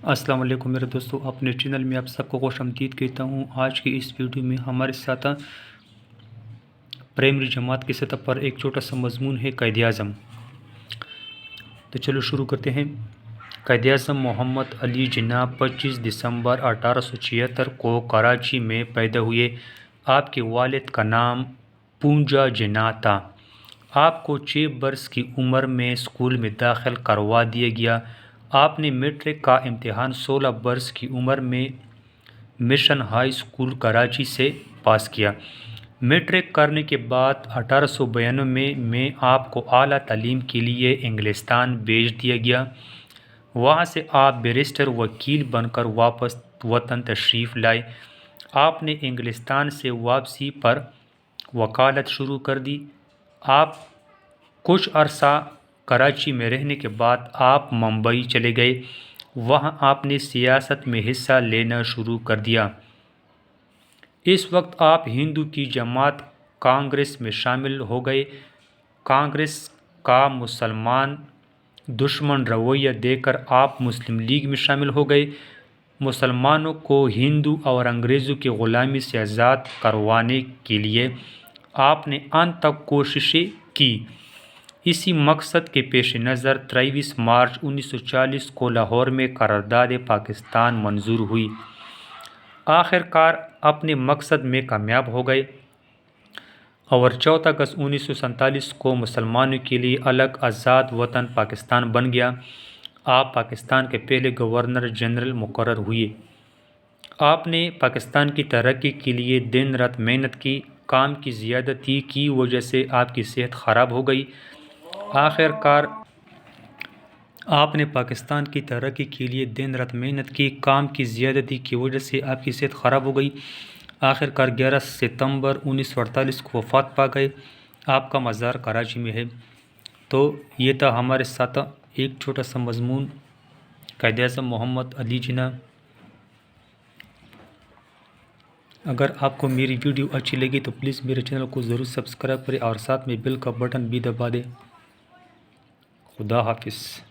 السلام علیکم میرے دوستو، اپنے چینل میں آپ سب کو خوش آمدید کہتا ہوں۔ آج کی اس ویڈیو میں ہمارے ساتھ پرائمری جماعت کی سطح پر ایک چھوٹا سا مضمون ہے قائد اعظم۔ تو چلو شروع کرتے ہیں۔ قائد اعظم محمد علی جناح 25 دسمبر 1876 کو کراچی میں پیدا ہوئے۔ آپ کے والد کا نام پونجا جناح تھا۔ آپ کو 6 برس کی عمر میں اسکول میں داخل کروا دیا گیا۔ آپ نے میٹرک کا امتحان 16 برس کی عمر میں مشن ہائی اسکول کراچی سے پاس کیا۔ میٹرک کرنے کے بعد 1892 میں آپ کو اعلیٰ تعلیم کے لیے انگلستان بھیج دیا گیا۔ وہاں سے آپ بیرسٹر وکیل بن کر واپس وطن تشریف لائے۔ آپ نے انگلستان سے واپسی پر وکالت شروع کر دی۔ آپ کچھ عرصہ کراچی میں رہنے کے بعد آپ ممبئی چلے گئے۔ وہاں آپ نے سیاست میں حصہ لینا شروع کر دیا۔ اس وقت آپ ہندو کی جماعت کانگریس میں شامل ہو گئے۔ کانگریس کا مسلمان دشمن رویہ دیکھ کر آپ مسلم لیگ میں شامل ہو گئے۔ مسلمانوں کو ہندو اور انگریزوں کی غلامی سے آزاد کروانے کے لیے آپ نے انت تک کوششیں کی۔ اسی مقصد کے پیش نظر 23 مارچ 1940 کو لاہور میں قرارداد پاکستان منظور ہوئی۔ آخر کار اپنے مقصد میں کامیاب ہو گئے اور 14 اگست 1947 کو مسلمانوں کے لیے الگ آزاد وطن پاکستان بن گیا۔ آپ پاکستان کے پہلے گورنر جنرل مقرر ہوئے۔ آپ نے پاکستان کی ترقی کے لیے دن رات محنت کی۔ کام کی زیادتی کی وجہ سے آپ کی صحت خراب ہو گئی۔ آخر کار آپ نے پاکستان کی ترقی کے لیے دن رات محنت کی۔ کام کی زیادتی کی وجہ سے آپ کی صحت خراب ہو گئی۔ آخر کار 11 ستمبر 1948 کو وفات پا گئے۔ آپ کا مزار کراچی میں ہے۔ تو یہ تھا ہمارے ساتھ ایک چھوٹا سا مضمون قائد اعظم محمد علی جناح۔ اگر آپ کو میری ویڈیو اچھی لگی تو پلیز میرے چینل کو ضرور سبسکرائب کریں اور ساتھ میں بیل کا بٹن بھی دبا دیں۔ خدا حافظ۔